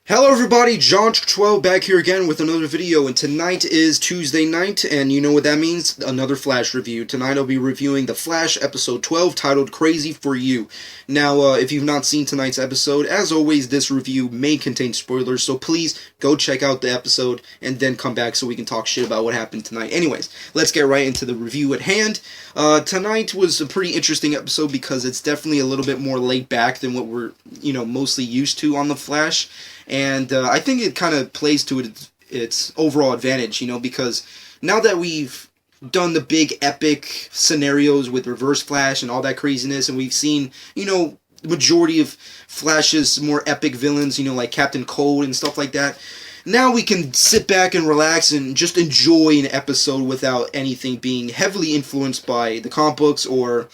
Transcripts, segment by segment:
Hello everybody, John12 back here again with another video, and tonight is Tuesday night, and you know what that means, another Flash review. Tonight I'll be reviewing The Flash episode 12, titled Crazy for You. Now, if you've not seen tonight's episode, as always, this review may contain spoilers, so please go check out the episode, and then come back so we can talk shit about what happened tonight. Anyways, let's get right into the review at hand. Tonight was a pretty interesting episode because it's definitely a little bit more laid back than what we're, mostly used to on The Flash. And I think it kind of plays to its overall advantage, because now that we've done the big epic scenarios with Reverse Flash and all that craziness, and we've seen, the majority of Flash's more epic villains, like Captain Cold and stuff like that, now we can sit back and relax and just enjoy an episode without anything being heavily influenced by the comic books or,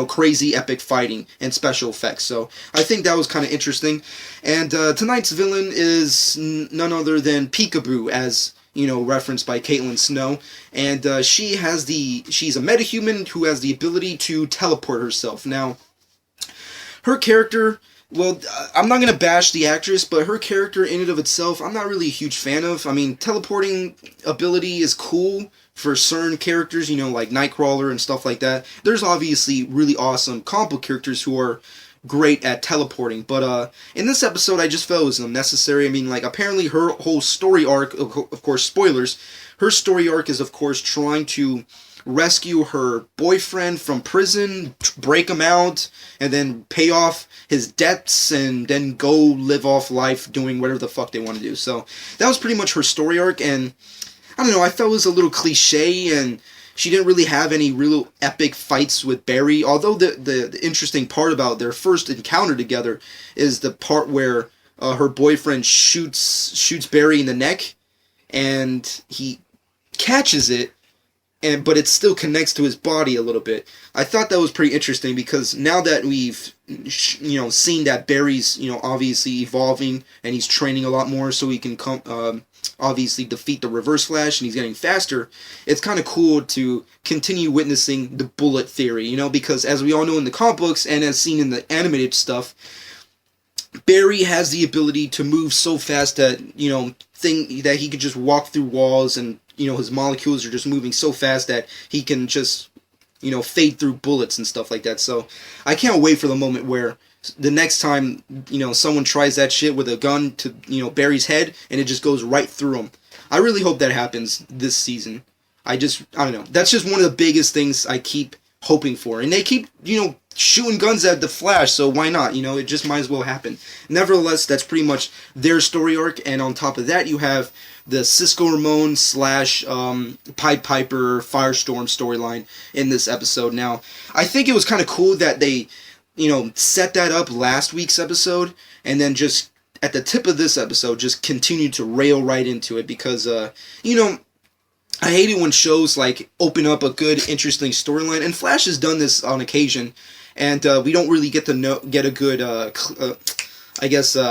crazy epic fighting and special effects. So I think that was kind of interesting. And tonight's villain is none other than Peekaboo, as referenced by Caitlin Snow, and she's a metahuman who has the ability to teleport herself. Now, her character, well, I'm not going to bash the actress, but her character in and of itself, I'm not really a huge fan of. I mean, teleporting ability is cool for certain characters, like Nightcrawler and stuff like that. There's obviously really awesome comic book characters who are great at teleporting, but in this episode, I just felt it was unnecessary. I mean, apparently her whole story arc, of course, spoilers, her story arc is, of course, trying to rescue her boyfriend from prison, break him out, and then pay off his debts, and then go live off life doing whatever the fuck they want to do. So that was pretty much her story arc, and I don't know, I felt it was a little cliche, and she didn't really have any real epic fights with Barry, although the interesting part about their first encounter together is the part where her boyfriend shoots Barry in the neck, and he catches it, but it still connects to his body a little bit. I thought that was pretty interesting because now that we've, seen that Barry's, obviously evolving and he's training a lot more so he can obviously defeat the Reverse Flash and he's getting faster, it's kind of cool to continue witnessing the bullet theory, because as we all know in the comic books and as seen in the animated stuff, Barry has the ability to move so fast that, that he could just walk through walls, and his molecules are just moving so fast that he can just, fade through bullets and stuff like that. So I can't wait for the moment where the next time, someone tries that shit with a gun to, Barry's head and it just goes right through him. I really hope that happens this season. I don't know. That's just one of the biggest things I keep hoping for. And they keep, shooting guns at the Flash, so why not? It just might as well happen. Nevertheless, that's pretty much their story arc, and on top of that, you have the Cisco Ramon / Pied Piper Firestorm storyline in this episode. Now, I think it was kind of cool that they, set that up last week's episode, and then just at the tip of this episode, just continued to rail right into it, because, I hate it when shows open up a good, interesting storyline, and Flash has done this on occasion, and we don't really get a good,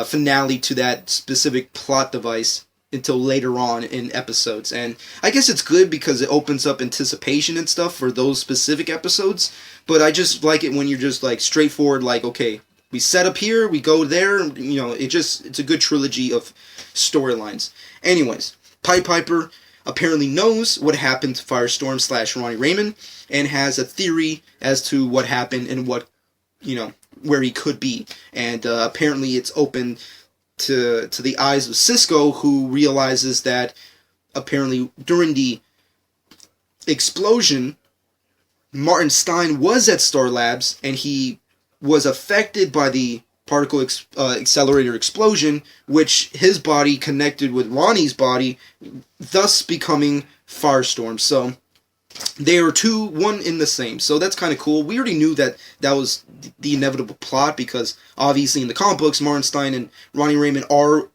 finale to that specific plot device until later on in episodes. And I guess it's good because it opens up anticipation and stuff for those specific episodes, but I just like it when you're just straightforward, okay, we set up here, we go there, it's a good trilogy of storylines. Anyways, Pied Piper apparently knows what happened to Firestorm / Ronnie Raymond, and has a theory as to what happened and what, where he could be. And apparently it's open to the eyes of Cisco, who realizes that apparently during the explosion, Martin Stein was at Star Labs, and he was affected by the particle accelerator explosion, which his body connected with Ronnie's body, thus becoming Firestorm. So they are one in the same. So that's kind of cool. We already knew that was the inevitable plot, because obviously in the comic books, Martin Stein and Ronnie Raymond are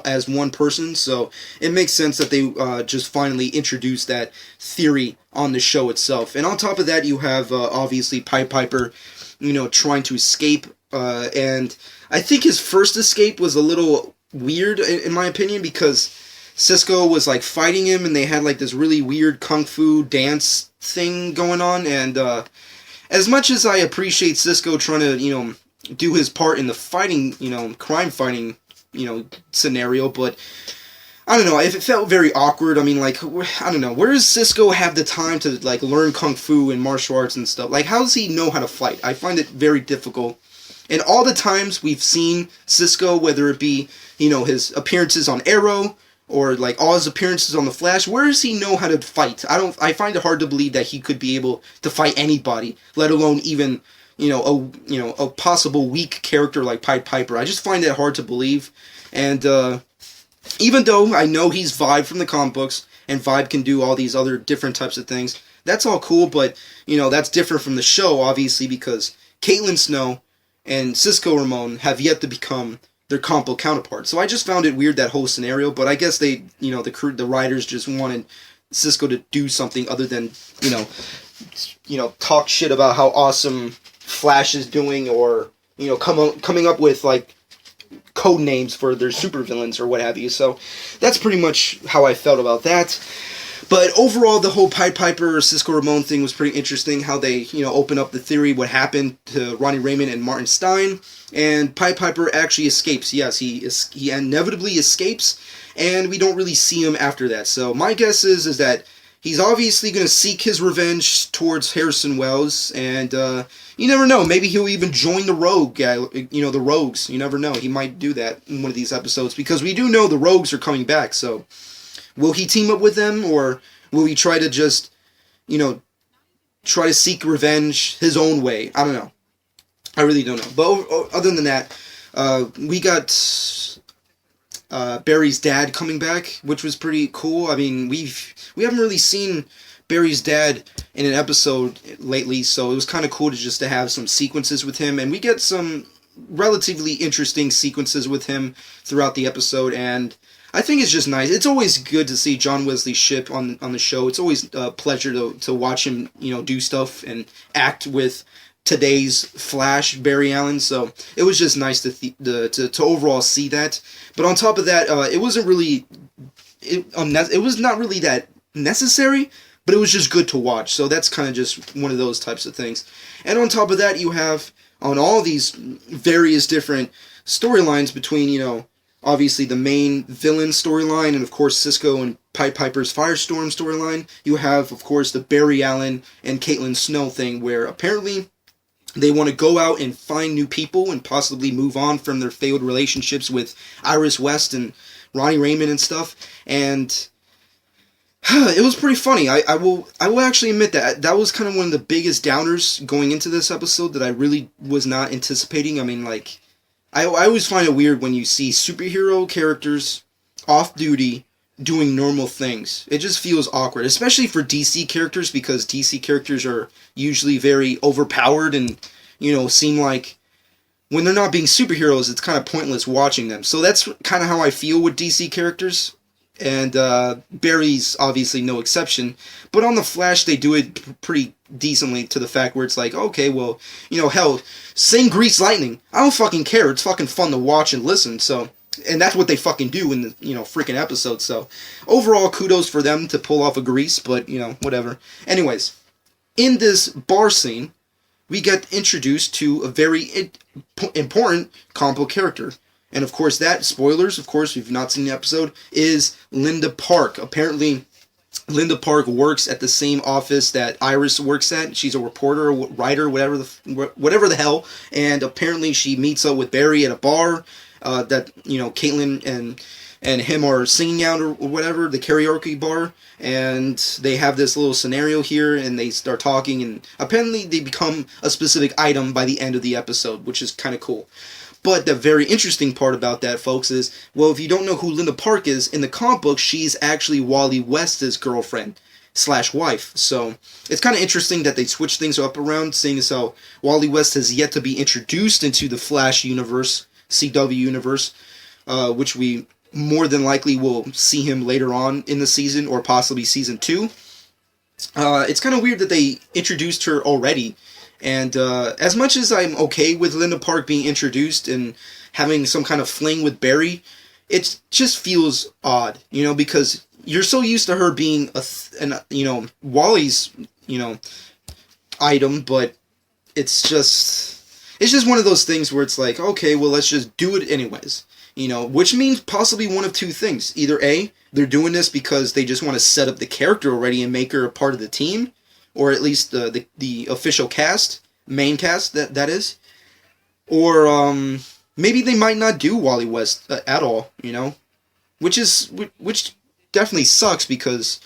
as one person. So it makes sense that they just finally introduced that theory on the show itself. And on top of that, you have obviously Pied Piper, trying to escape. And I think his first escape was a little weird, in my opinion, because Cisco was fighting him, and they had this really weird kung fu dance thing going on. And as much as I appreciate Cisco trying to do his part in the fighting, crime fighting scenario, but I don't know, if it felt very awkward. I mean, like, I don't know, where does Cisco have the time to, like, learn kung fu and martial arts and stuff? Like, how does he know how to fight? I find it very difficult. And all the times we've seen Cisco, whether it be, his appearances on Arrow, or, like, all his appearances on The Flash, where does he know how to fight? I find it hard to believe that he could be able to fight anybody, let alone even, a possible weak character like Pied Piper. I just find it hard to believe. And, even though I know he's Vibe from the comic books, and Vibe can do all these other different types of things, that's all cool, but, that's different from the show, obviously, because Caitlin Snow and Cisco Ramon have yet to become their comic counterparts. So I just found it weird, that whole scenario, but I guess they, the writers just wanted Cisco to do something other than, talk shit about how awesome Flash is doing, or, coming up with, like, code names for their supervillains or what have you. So that's pretty much how I felt about that. But overall, the whole Pied Piper or Cisco Ramon thing was pretty interesting. How they, open up the theory what happened to Ronnie Raymond and Martin Stein, and Pied Piper actually escapes. Yes, he inevitably escapes, and we don't really see him after that. So my guess is that he's obviously going to seek his revenge towards Harrison Wells, and you never know. Maybe he'll even join the Rogue guy, the Rogues. You never know. He might do that in one of these episodes, because we do know the Rogues are coming back. So will he team up with them, or will he try to just, try to seek revenge his own way? I don't know. I really don't know. But other than that, we got Barry's dad coming back, which was pretty cool. I mean, we haven't really seen Barry's dad in an episode lately, so it was kind of cool to have some sequences with him, and we get some relatively interesting sequences with him throughout the episode, and I think it's just nice. It's always good to see John Wesley Shipp on the show. It's always a pleasure to watch him, do stuff and act with today's Flash, Barry Allen. So it was just nice to overall see that. But on top of that, it wasn't really it was not really that necessary, but it was just good to watch. So that's kind of just one of those types of things. And on top of that, you have on all these various different storylines between, obviously the main villain storyline, and of course Cisco and Pied Piper's Firestorm storyline. You have, of course, the Barry Allen and Caitlin Snow thing, where apparently they want to go out and find new people and possibly move on from their failed relationships with Iris West and Ronnie Raymond and stuff. And it was pretty funny. I will actually admit that was kind of one of the biggest downers going into this episode that I really was not anticipating. I mean, like, I always find it weird when you see superhero characters off duty doing normal things. It just feels awkward, especially for DC characters, because DC characters are usually very overpowered and, seem like when they're not being superheroes, it's kind of pointless watching them. So that's kind of how I feel with DC characters. And Barry's obviously no exception. But on The Flash, they do it pretty decently, to the fact where it's like, okay, well, hell, sing Grease Lightning. I don't fucking care. It's fucking fun to watch and listen. So, and that's what they fucking do in the, freaking episode. So, overall, kudos for them to pull off a Grease, but, whatever. Anyways, in this bar scene, we get introduced to a very important comic book character. And of course that, spoilers, of course, if you've not seen the episode, is Linda Park. Apparently, Linda Park works at the same office that Iris works at. She's a reporter, or writer, whatever the hell. And apparently she meets up with Barry at a bar that, Caitlin and him are singing out or whatever, the karaoke bar. And they have this little scenario here, and they start talking, and apparently they become a specific item by the end of the episode, which is kind of cool. But the very interesting part about that, folks, is, well, if you don't know who Linda Park is, in the comic book, she's actually Wally West's girlfriend / wife. So it's kind of interesting that they switch things up around, seeing as how Wally West has yet to be introduced into the Flash universe, CW universe, which we more than likely will see him later on in the season, or possibly season 2. It's kind of weird that they introduced her already. And as much as I'm okay with Linda Park being introduced and having some kind of fling with Barry, it just feels odd, because you're so used to her being Wally's, item, but it's just one of those things where it's like, okay, well, let's just do it anyways. which means possibly one of two things. Either A, they're doing this because they just want to set up the character already and make her a part of the team, or at least the official cast, main cast, that is. Or maybe they might not do Wally West at all, which definitely sucks because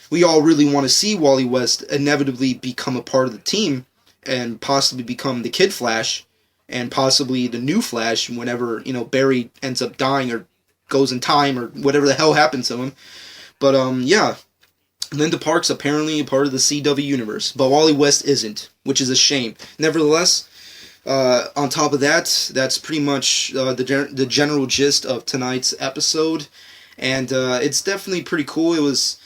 we all really want to see Wally West inevitably become a part of the team and possibly become the Kid Flash and possibly the new Flash whenever, Barry ends up dying or goes in time or whatever the hell happens to him. But, yeah. Linda Park's apparently a part of the CW universe, but Wally West isn't, which is a shame. Nevertheless, on top of that, that's pretty much the general gist of tonight's episode, and it's definitely pretty cool. It was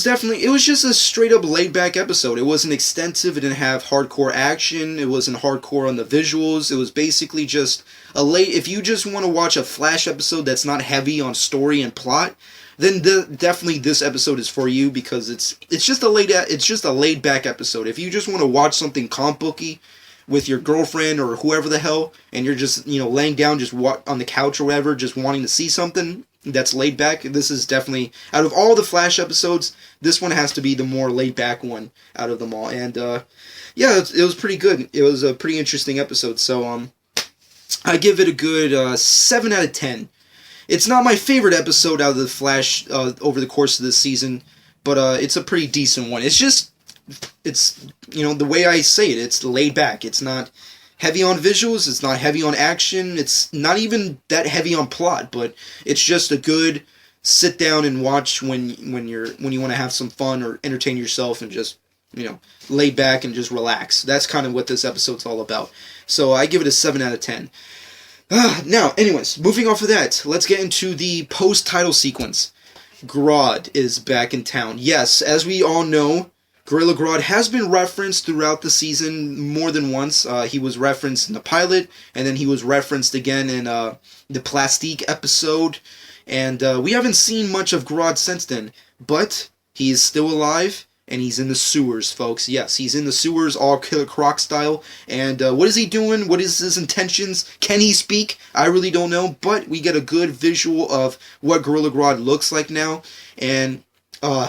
just a straight up laid back episode. It wasn't extensive. It didn't have hardcore action. It wasn't hardcore on the visuals. It was basically just if you just want to watch a Flash episode that's not heavy on story and plot, then definitely this episode is for you because it's just a laid back episode. If you just want to watch something comic booky with your girlfriend or whoever the hell, and you're just laying down just on the couch or whatever, just wanting to see something that's laid back, this is definitely, out of all the Flash episodes, this one has to be the more laid back one out of them all. And yeah, it was pretty good. It was a pretty interesting episode. So I give it a good 7 out of 10. It's not my favorite episode out of the Flash over the course of this season, but it's a pretty decent one. It's the way I say it, it's laid back. It's not heavy on visuals, it's not heavy on action, it's not even that heavy on plot, but it's just a good sit down and watch when you want to have some fun or entertain yourself and just, lay back and just relax. That's kind of what this episode's all about. So I give it a 7 out of 10. Now, anyways, moving off of that, let's get into the post-title sequence. Grodd is back in town. Yes, as we all know, Gorilla Grodd has been referenced throughout the season more than once. He was referenced in the pilot, and then he was referenced again in the Plastique episode. And we haven't seen much of Grodd since then, but he is still alive. And he's in the sewers, folks. Yes, he's in the sewers, all Killer Croc style. And what is he doing? What is his intentions? Can he speak? I really don't know. But we get a good visual of what Gorilla Grodd looks like now. And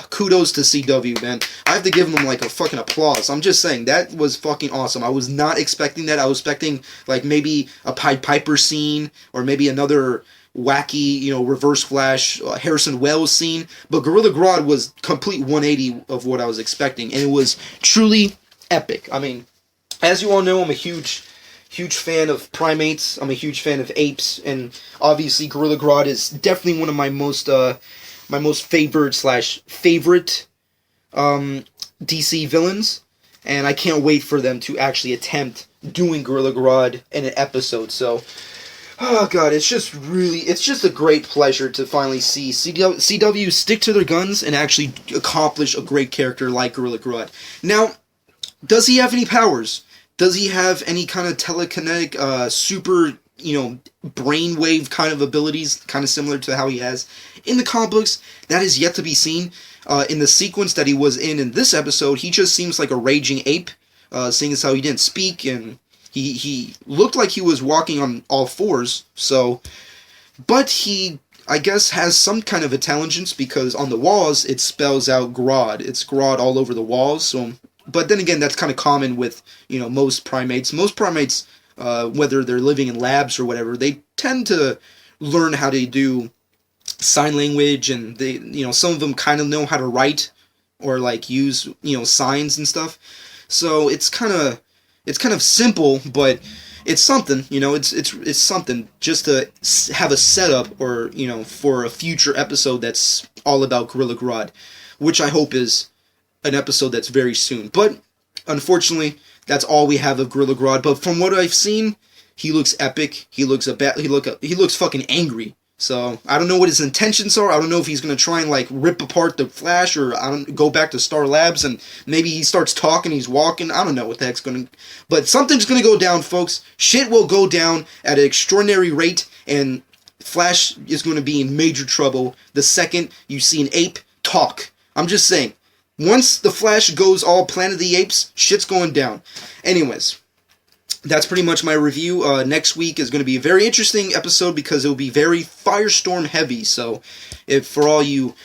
kudos to CW, man. I have to give them like a fucking applause. I'm just saying, that was fucking awesome. I was not expecting that. I was expecting like maybe a Pied Piper scene or maybe another wacky, Reverse Flash, Harrison Wells scene, but Gorilla Grodd was complete 180 of what I was expecting, and it was truly epic. I mean, as you all know, I'm a huge fan of primates. I'm a huge fan of apes, and obviously Gorilla Grodd is definitely one of my most favorite DC villains, and I can't wait for them to actually attempt doing Gorilla Grodd in an episode. So, oh god, it's just a great pleasure to finally see CW stick to their guns and actually accomplish a great character like Gorilla Grodd. Now, does he have any powers? Does he have any kind of telekinetic, super, brainwave kind of abilities, kind of similar to how he has in the comic books? That is yet to be seen. In the sequence that he was in this episode, he just seems like a raging ape, seeing as how he didn't speak, and he looked like he was walking on all fours, but he, I guess, has some kind of intelligence, because on the walls it spells out Grodd. It's Grodd all over the walls, so, but then again, that's kind of common with, most primates. Most primates, whether they're living in labs or whatever, they tend to learn how to do sign language, and they, some of them kind of know how to write, or like use, signs and stuff, so it's kind of simple, but it's something, it's something just to have a setup or, for a future episode that's all about Gorilla Grodd, which I hope is an episode that's very soon. But unfortunately, that's all we have of Gorilla Grodd. But from what I've seen, he looks epic. He looks fucking angry. So, I don't know what his intentions are. I don't know if he's going to try and, rip apart the Flash, or go back to Star Labs, and maybe he starts talking, he's walking. I don't know what the heck's going to... But something's going to go down, folks. Shit will go down at an extraordinary rate, and Flash is going to be in major trouble the second you see an ape talk. I'm just saying. Once the Flash goes all Planet of the Apes, shit's going down. Anyways, that's pretty much my review. Next week is going to be a very interesting episode because it will be very Firestorm heavy. So, if for all you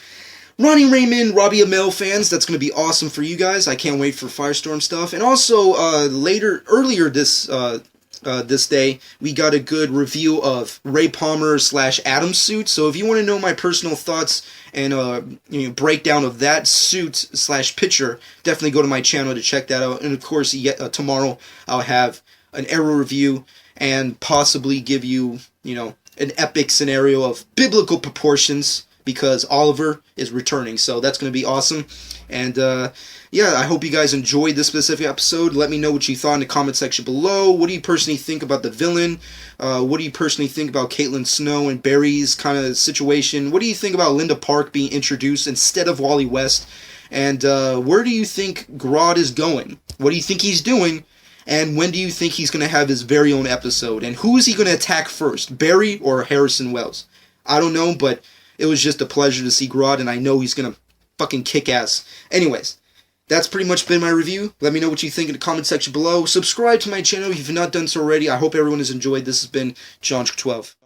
Ronnie Raymond, Robbie Amell fans, that's going to be awesome for you guys. I can't wait for Firestorm stuff. And also, earlier this day, we got a good review of Ray Palmer / Adam suit. So if you want to know my personal thoughts and breakdown of that suit / picture, definitely go to my channel to check that out. And of course, tomorrow I'll have an Arrow review and possibly give you, an epic scenario of biblical proportions because Oliver is returning. So that's going to be awesome. And I hope you guys enjoyed this specific episode. Let me know what you thought in the comment section below. What do you personally think about the villain? What do you personally think about Caitlin Snow and Barry's kind of situation? What do you think about Linda Park being introduced instead of Wally West? And where do you think Grodd is going? What do you think he's doing? And when do you think he's going to have his very own episode? And who is he going to attack first, Barry or Harrison Wells? I don't know, but it was just a pleasure to see Grodd, and I know he's going to fucking kick ass. Anyways, that's pretty much been my review. Let me know what you think in the comment section below. Subscribe to my channel if you've not done so already. I hope everyone has enjoyed. This has been John 12.